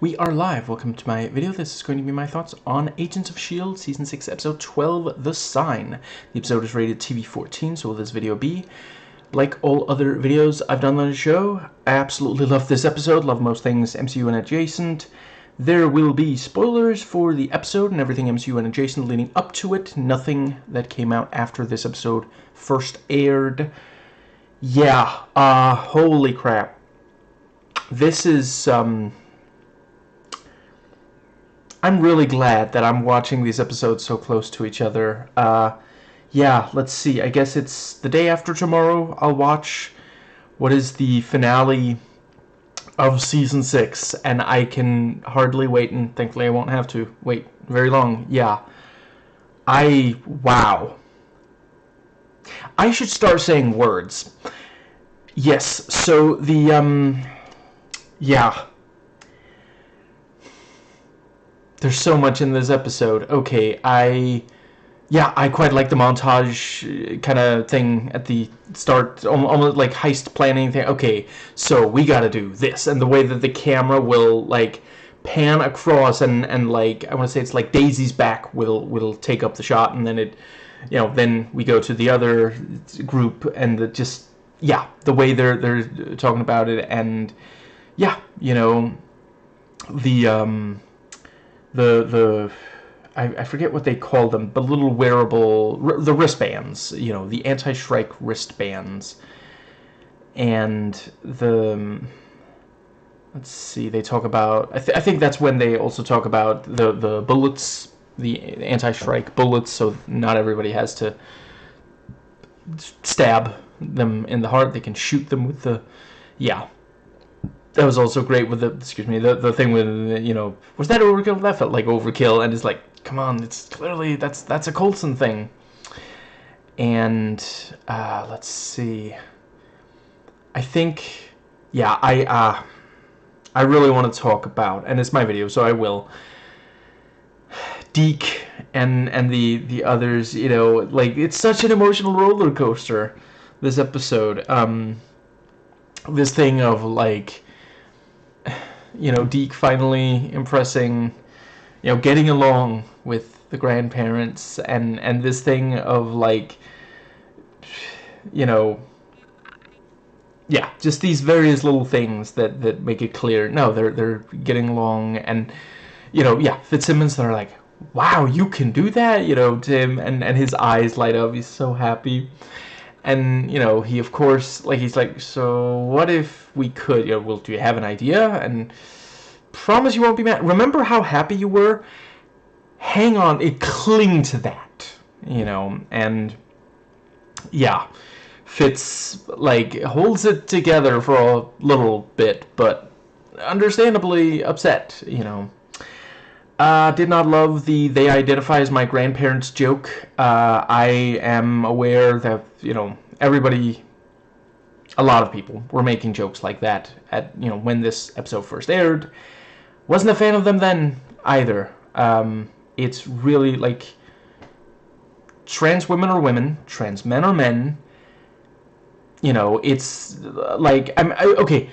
We are live. Welcome to my video. This is going to be my thoughts on Agents of S.H.I.E.L.D. Season 6, Episode 12, The Sign. The episode is rated TV-14, so will this video be? Like all other videos I've done on the show, I absolutely love this episode, love most things MCU and adjacent. There will be spoilers for the episode and everything MCU and adjacent leading up to it. Nothing that came out after this episode first aired. Yeah, holy crap. This is, I'm really glad that I'm watching these episodes so close to each other. Yeah, let's see. I guess it's the day after tomorrow. I'll watch what is the finale of Season 6, and I can hardly wait, and thankfully I won't have to wait very long. Yeah. Wow. I should start saying words. Yes, so the, yeah. There's so much in this episode. Okay, I quite like the montage kind of thing at the start, almost like heist planning thing. Okay, so we gotta do this, and the way that the camera will like pan across and like I want to say it's like Daisy's back will take up the shot, and then it, you know, then we go to the other group, and the way they're talking about it, and yeah, you know, the I forget what they call them, the little wearable, the wristbands, you know, the anti-strike wristbands, and let's see, they talk about, I think that's when they also talk about the bullets, the anti-strike bullets, so not everybody has to stab them in the heart, they can shoot them with the, yeah. That was also great with the thing with, you know, was that overkill? That felt like overkill, and it's like, come on, it's clearly, that's a Coulson thing. And, let's see. I think, yeah, I really want to talk about, and it's my video, so I will, Deke and the others, you know, like, it's such an emotional roller coaster, this episode. This thing of, like, you know, Deke finally impressing, you know, getting along with the grandparents, and this thing of, like, you know, yeah, just these various little things that make it clear, no, they're getting along, and, you know, yeah, Fitzsimmons, they're like, wow, you can do that, you know, Tim, and his eyes light up, he's so happy. And, you know, he, of course, like, he's like, so what if we could, you know, well, do you have an idea? And promise you won't be mad. Remember how happy you were? Hang on, cling to that, you know, and, yeah, Fitz, like, holds it together for a little bit, but understandably upset, you know. Did not love the they identify as my grandparents joke. I am aware that, you know, everybody, a lot of people were making jokes like that at, you know, when this episode first aired. Wasn't a fan of them then either. It's really like trans women are women, trans men are men. You know, it's like okay,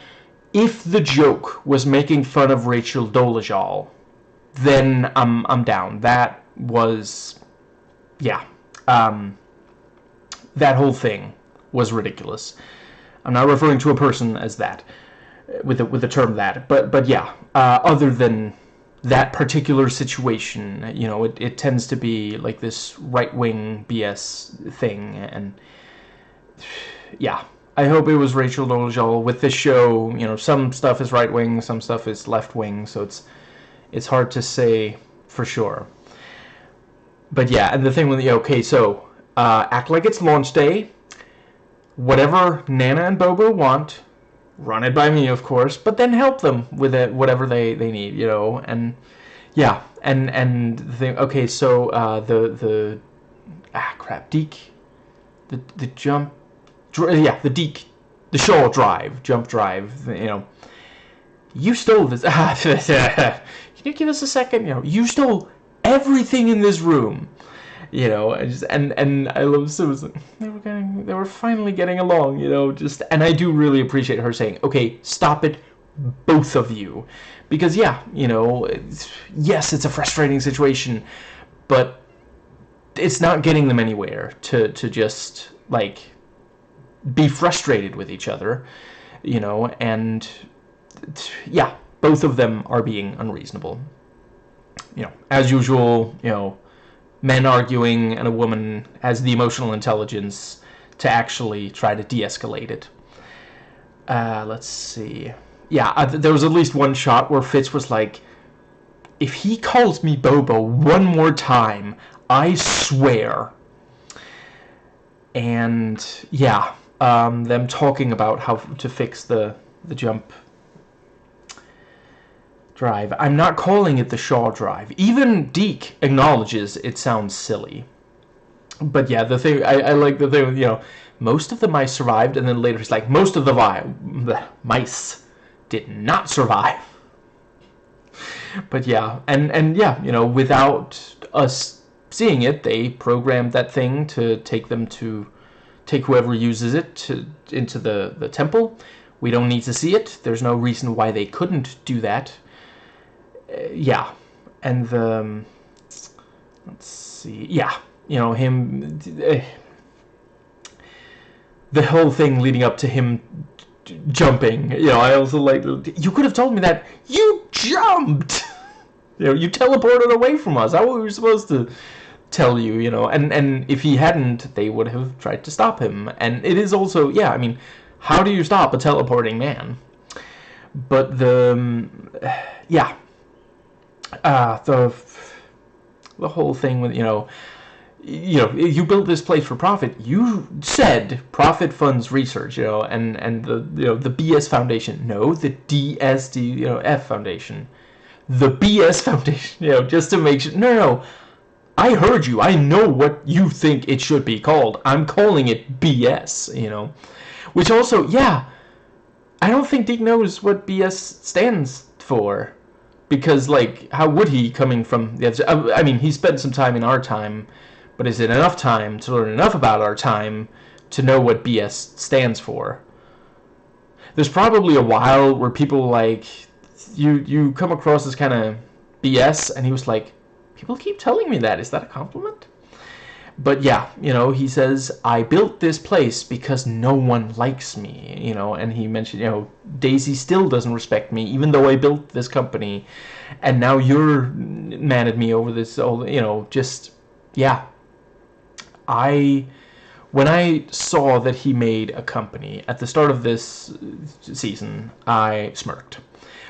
if the joke was making fun of Rachel Dolezal, then I'm down. That was, yeah, that whole thing was ridiculous. I'm not referring to a person as that, with the term that, but yeah, other than that particular situation, you know, it tends to be like this right-wing BS thing, and yeah, I hope it was Rachel Dolezal. With this show, you know, some stuff is right-wing, some stuff is left-wing, so it's hard to say for sure. But yeah, and the thing with okay, so act like it's launch day. Whatever Nana and Bobo want, run it by me, of course, but then help them with it, whatever they need, you know. And yeah, and the thing, okay, so the Deke, the jump, yeah, the Deke, the Shaw drive, jump drive, you know. You stole this. Can you give us a second? You know, you stole everything in this room. You know, and I love Susan. They were finally getting along. You know, and I do really appreciate her saying, "Okay, stop it both of you. Because, yeah, you know, yes, it's a frustrating situation, but it's not getting them anywhere to just, like, be frustrated with each other, you know, and, yeah, both of them are being unreasonable. You know, as usual, you know, men arguing and a woman has the emotional intelligence to actually try to de-escalate it. Let's see. Yeah, there was at least one shot where Fitz was like, if he calls me Bobo one more time, I swear. And yeah, them talking about how to fix the jump drive. I'm not calling it the Shaw drive. Even Deke acknowledges it sounds silly. But yeah, the thing I like the thing, you know, most of the mice survived, and then later he's like, most of the mice did not survive. But yeah, and yeah, you know, without us seeing it, they programmed that thing to take whoever uses it into the temple. We don't need to see it. There's no reason why they couldn't do that. Yeah, and let's see, yeah, you know, him, the whole thing leading up to him jumping, you know, I also like, you could have told me that. You jumped! You know, you teleported away from us. How were we supposed to tell you, you know? And if he hadn't, they would have tried to stop him. And it is also, yeah, I mean, how do you stop a teleporting man? But yeah, the whole thing with, you know, you built this place for profit. You said profit funds research, you know, and the, you know, the BS Foundation. No, the DSD, you know, F Foundation. The BS Foundation, you know, just to make sure. No, I heard you. I know what you think it should be called. I'm calling it BS, you know. Which also, yeah, I don't think Deke knows what BS stands for. Because, like, how would he, coming from the other... I mean, he spent some time in our time, but is it enough time to learn enough about our time to know what BS stands for? There's probably a while where people, like, you come across as kind of BS, and he was like, people keep telling me that. Is that a compliment? But yeah, you know, he says, I built this place because no one likes me, you know, and he mentioned, you know, Daisy still doesn't respect me, even though I built this company, and now you're mad at me over this, you know, just, yeah. When I saw that he made a company at the start of this season, I smirked.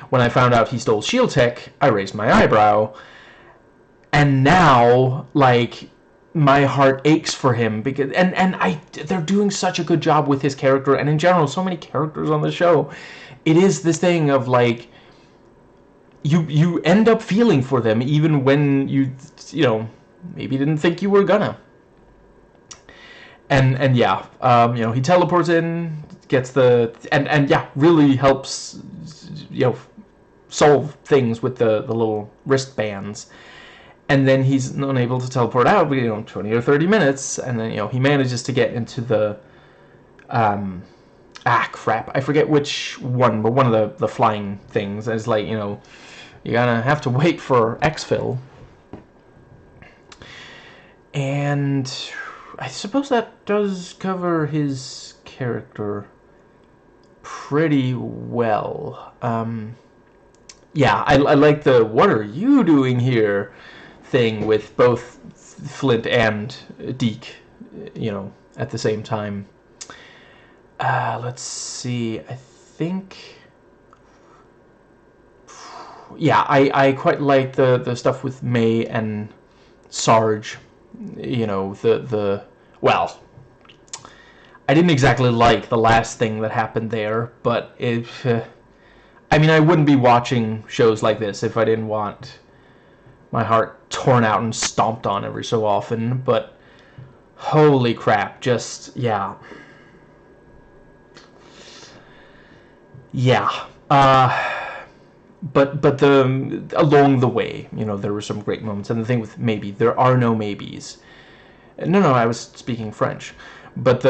When I found out he stole Shield Tech, I raised my eyebrow, and now, like, my heart aches for him because they're doing such a good job with his character, and in general so many characters on the show. It is this thing of, like, you end up feeling for them even when you know, maybe didn't think you were gonna. And yeah, you know, he teleports in, gets the and yeah, really helps, you know, solve things with the little wristbands. And then he's unable to teleport out, you know, 20 or 30 minutes, and then, you know, he manages to get into the, crap, I forget which one, but one of the flying things. It's like, you know, you're gonna have to wait for exfil. And I suppose that does cover his character pretty well. Yeah, I like the, what are you doing here thing with both Flint and Deke, you know, at the same time. Let's see, I think, yeah, I quite like the stuff with May and Sarge, you know, well, I didn't exactly like the last thing that happened there, but I mean, I wouldn't be watching shows like this if I didn't want my heart torn out and stomped on every so often, but holy crap, just, yeah. Yeah. But along the way, you know, there were some great moments. And the thing with maybe, there are no maybes. No, I was speaking French. But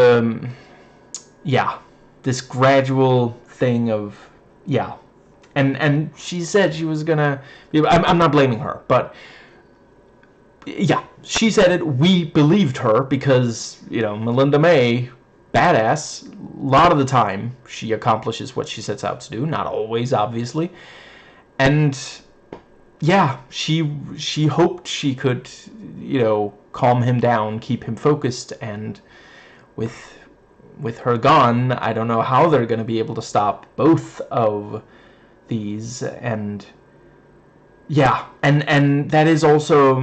yeah, this gradual thing of, yeah, And she said she was gonna. I'm not blaming her, but yeah, she said it. We believed her because Melinda May, badass. A lot of the time, she accomplishes what she sets out to do. Not always, obviously, and yeah, she hoped she could, calm him down, keep him focused, and with her gone, I don't know how they're going to be able to stop both of these. And yeah, and that is also,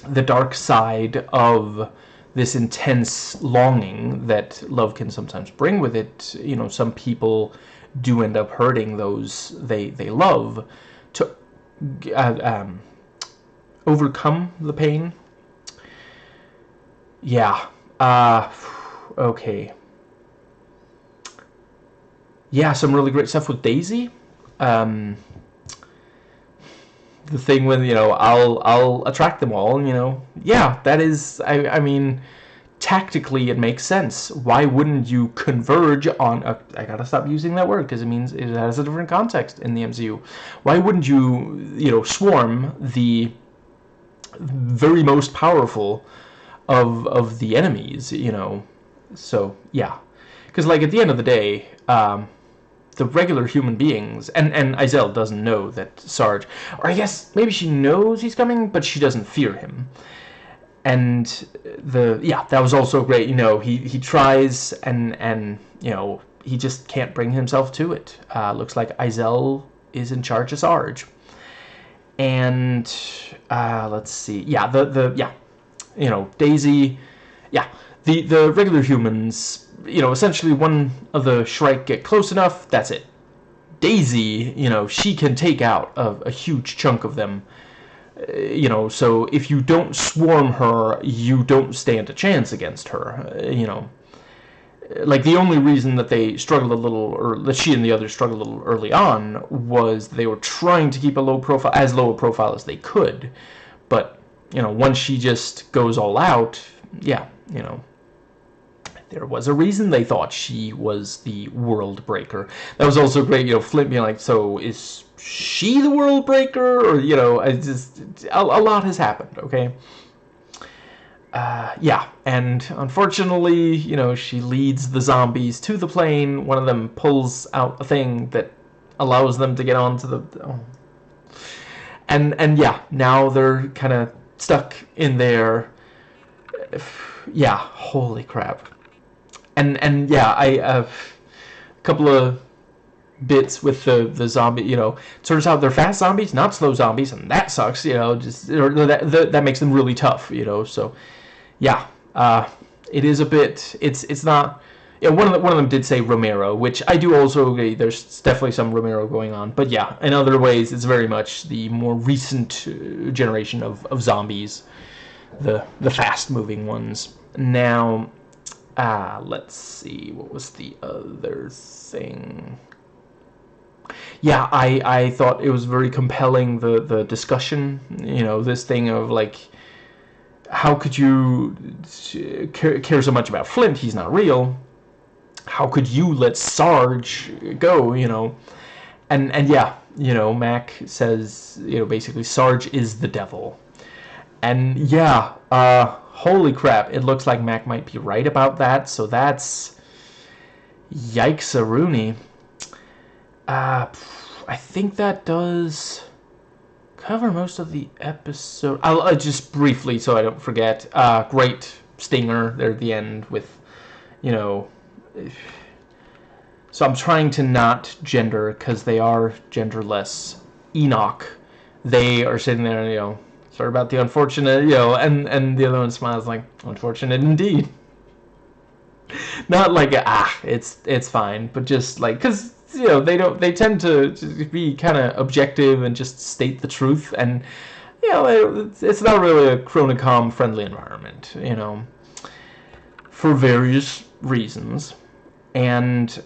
the dark side of this intense longing that love can sometimes bring with it. Some people do end up hurting those they love to overcome the pain. Yeah. Okay. Yeah, some really great stuff with Daisy. Um, the thing with, I'll attract them all, yeah, that is, I mean, tactically it makes sense. Why wouldn't you converge on I gotta stop using that word because it means it has a different context in the MCU. Why wouldn't you, swarm the very most powerful of the enemies, So yeah, because like at the end of the day, the regular human beings, and Izel doesn't know that Sarge, or I guess maybe she knows he's coming, but she doesn't fear him. And that was also great. He tries and he just can't bring himself to it. Looks like Izel is in charge of Sarge. And let's see, yeah, Daisy, yeah, the regular humans, essentially one of the Shrike get close enough, that's it. Daisy, she can take out a huge chunk of them. So if you don't swarm her, you don't stand a chance against her. Like the only reason that they struggled a little, or that she and the others struggled a little early on, was they were trying to keep a low profile as they could. But once she just goes all out, yeah, there was a reason they thought she was the world breaker. That was also great, Flint being like, so is she the world breaker? Or, a lot has happened, okay? Yeah, and unfortunately, she leads the zombies to the plane. One of them pulls out a thing that allows them to get onto the... Oh. And yeah, now they're kind of stuck in there. Yeah, holy crap. And yeah, I a couple of bits with the zombie, turns out they're fast zombies, not slow zombies, and that sucks, just or that makes them really tough, so yeah, it is a bit, it's not, one of them did say Romero, which I do also agree, there's definitely some Romero going on, but yeah, in other ways it's very much the more recent generation of zombies, the fast moving ones. Now let's see, what was the other thing? Yeah, I thought it was very compelling, the discussion, this thing of like, how could you care so much about Flint? He's not real. How could you let Sarge go, And yeah, Mac says, basically Sarge is the devil. And yeah, holy crap, it looks like Mac might be right about that, so that's... Yikes-a-rooney. I think that does cover most of the episode. I'll just briefly, so I don't forget, great stinger there at the end with, so I'm trying to not gender, because they are genderless. Enoch, they are sitting there, sorry about the unfortunate, and the other one smiles like, unfortunate indeed. Not like, it's fine, but just like, because, they tend to be kind of objective and just state the truth, and, it's not really a Chronicom-friendly environment, for various reasons. And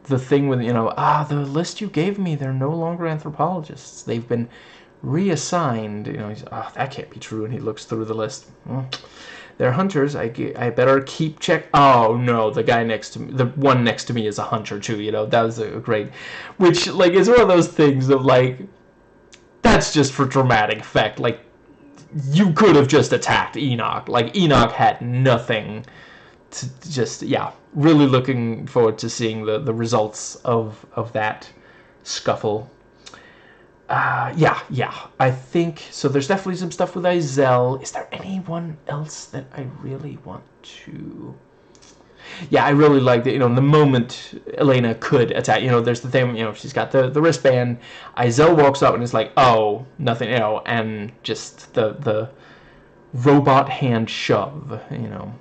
the thing with, the list you gave me, they're no longer anthropologists. They've been reassigned, that can't be true, and he looks through the list. They're hunters. I better keep check. Oh no, the guy next to me, the one next to me is a hunter too. You know, that was a great, which like is one of those things of like, that's just for dramatic effect. Like, you could have just attacked Enoch. Like, Enoch had nothing to just, yeah. Really looking forward to seeing the results of that scuffle. Yeah. I think, so there's definitely some stuff with Izel. Is there anyone else that I really want to... Yeah, I really like that, you know, the moment Elena could attack, you know, there's the thing, you know, she's got the wristband. Izel walks up and is like, oh, nothing, you know, and just the robot hand shove, you know.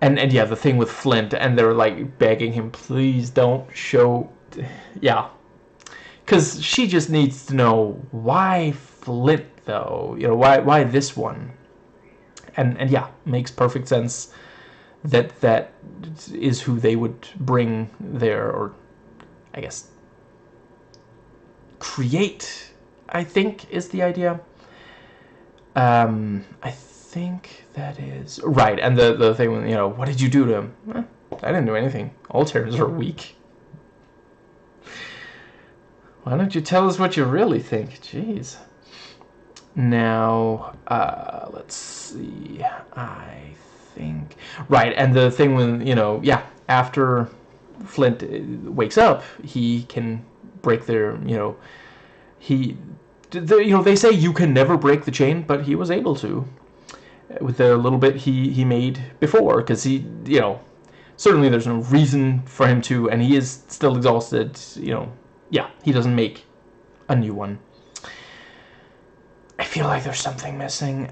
And yeah, the thing with Flint, and they're like begging him, please don't show... Yeah. Because she just needs to know, why Flint, though? You know, why this one? And yeah, makes perfect sense that is who they would bring there, or I guess create, I think, is the idea. I think that is right. And the thing, you know, what did you do to him? I didn't do anything. Alters are weak. Why don't you tell us what you really think? Jeez. Now, let's see. I think... Right, and the thing when, you know, yeah, after Flint wakes up, he can break their, you know... you know, they say you can never break the chain, but he was able to. With the little bit he made before, because he, you know... Certainly there's no reason for him to, and he is still exhausted, you know... Yeah, he doesn't make a new one. I feel like there's something missing.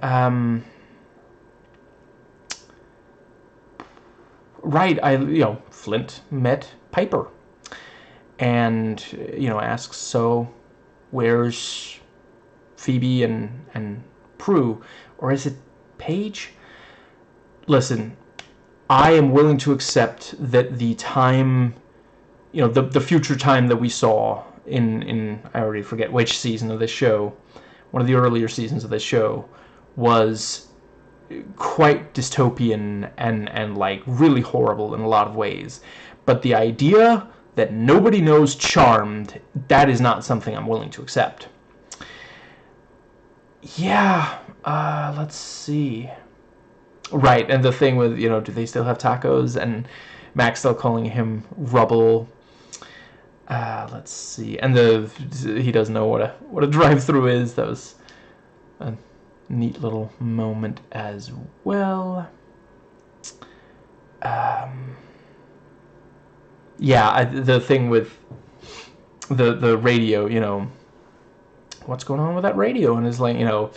Right, you know, Flint met Piper. And, you know, asks, so where's Phoebe and Prue? Or is it Paige? Listen, I am willing to accept that the time... You know, the future time that we saw in I already forget which season of this show, one of the earlier seasons of this show, was quite dystopian and like really horrible in a lot of ways. But the idea that nobody knows Charmed, that is not something I'm willing to accept. Yeah, let's see. Right, and the thing with, you know, do they still have tacos? And Max still calling him Rubble. Let's see, and he doesn't know what a drive-through is. That was a neat little moment as well. Yeah, the thing with the radio, you know, what's going on with that radio? And it's like, you know,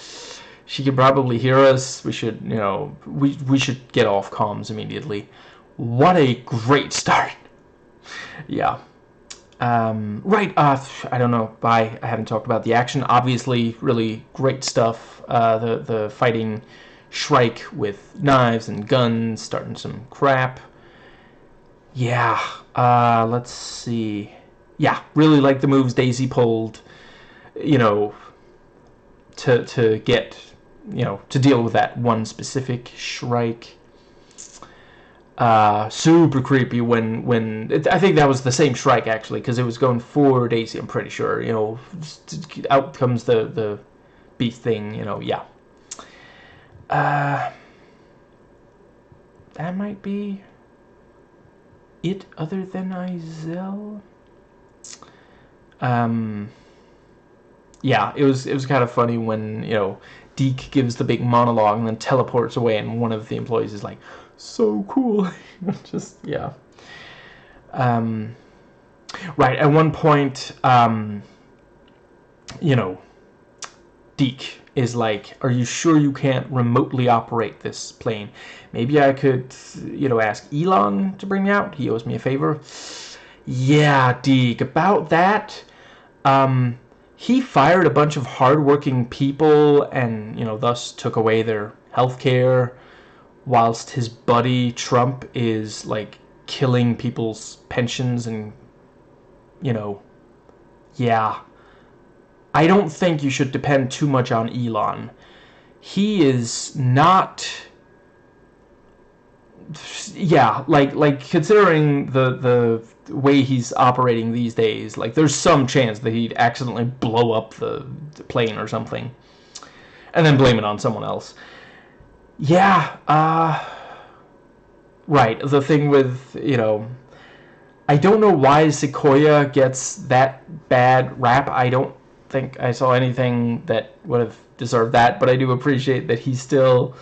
she could probably hear us. We should, you know, we should get off comms immediately. What a great start. Yeah. Right, I don't know, I haven't talked about the action. Obviously, really great stuff. The fighting Shrike with knives and guns, starting some crap. Yeah, let's see. Yeah, really like the moves Daisy pulled, you know, to get, you know, to deal with that one specific Shrike. Super creepy when I think that was the same Shrike, actually, because it was going for Daisy, I'm pretty sure. You know, out comes the beast thing, you know, yeah. That might be it, other than Izel. Yeah, it was kind of funny when, you know, Deke gives the big monologue and then teleports away, and one of the employees is like, so cool. Just, yeah. Right, at one point, you know, Deke is like, are you sure you can't remotely operate this plane? Maybe I could, you know, ask Elon to bring me out. He owes me a favor. Yeah, Deke, about that, he fired a bunch of hardworking people and, you know, thus took away their health care, whilst his buddy Trump is, like, killing people's pensions and, you know, yeah. I don't think you should depend too much on Elon. He is not yeah, like considering the way he's operating these days, like there's some chance that he'd accidentally blow up the plane or something, and then blame it on someone else. Yeah, right. The thing with, I don't know why Sequoia gets that bad rap. I don't think I saw anything that would have deserved that, but I do appreciate that he still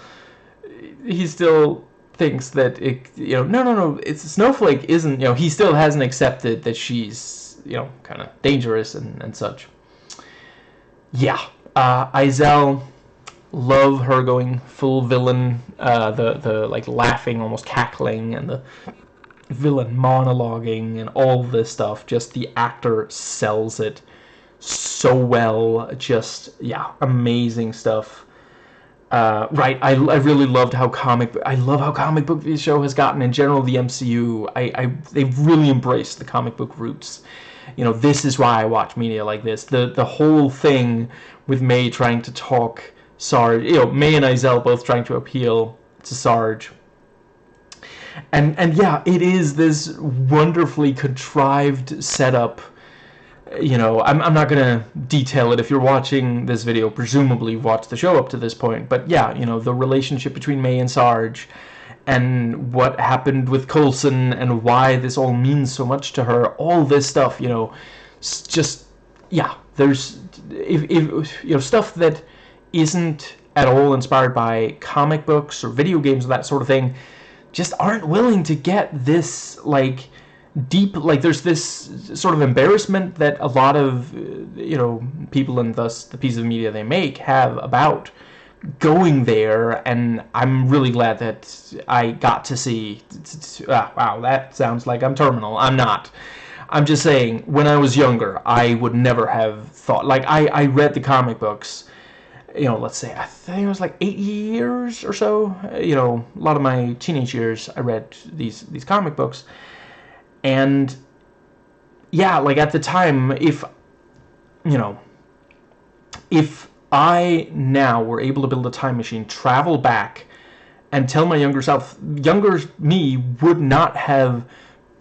thinks that no, it's Snowflake isn't, he still hasn't accepted that she's, kind of dangerous and such. Yeah, Izel, love her going full villain, the like laughing, almost cackling, and the villain monologuing and all this stuff. Just the actor sells it so well. Just, yeah, amazing stuff. Right, I really loved how I love how comic book the show has gotten in general. The MCU, they've really embraced the comic book roots. This is why I watch media like this. The whole thing with May trying to talk Sarge, May and Izel both trying to appeal to Sarge. And yeah, it is this wonderfully contrived setup. I'm not going to detail it. If you're watching this video, presumably you've watched the show up to this point. But yeah, the relationship between May and Sarge, and what happened with Coulson, and why this all means so much to her. All this stuff, just, yeah, there's, if stuff that isn't at all inspired by comic books or video games or that sort of thing, just aren't willing to get this, like, deep, like, there's this sort of embarrassment that a lot of, people, and thus the piece of media they make, have about going there. And I'm really glad that I got to see, wow, that sounds like I'm terminal. I'm not. I'm just saying, when I was younger, I would never have thought, like, I read the comic books, let's say, I think it was like 8 years or so. A lot of my teenage years, I read these comic books. And, yeah, like, at the time, if I now were able to build a time machine, travel back, and tell my younger self, younger me would not have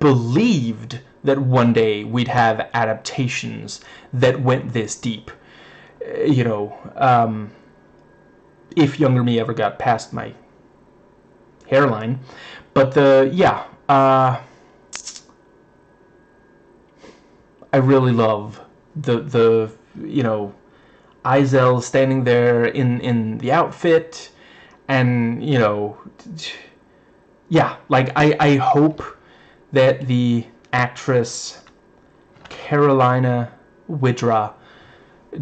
believed that one day we'd have adaptations that went this deep. If younger me ever got past my hairline. But I really love the Izel standing there in the outfit, and yeah, like, I hope that the actress Carolina Widra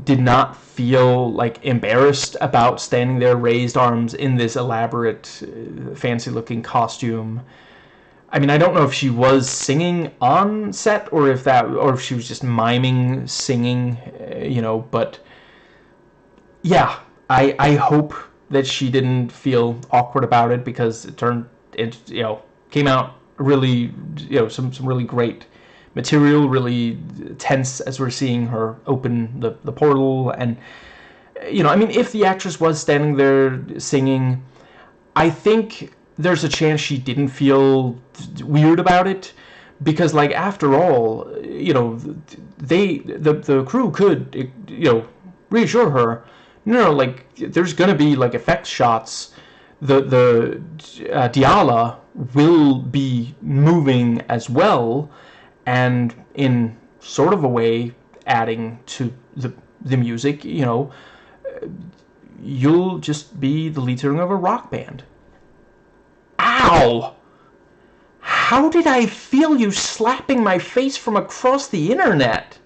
did not feel, like, embarrassed about standing there, raised arms, in this elaborate, fancy-looking costume. I mean, I don't know if she was singing on set, or if she was just miming singing, but yeah, I hope that she didn't feel awkward about it, because it came out really, some really great material, really tense, as we're seeing her open the portal. And I mean, if the actress was standing there singing, I think there's a chance she didn't feel weird about it, because, like, after all, the crew could, reassure her, no, like, there's gonna be, like, effects shots, the Diala will be moving as well, and in sort of a way adding to the music. You'll just be the lead singer of a rock band. Ow! How did I feel you slapping my face from across the internet?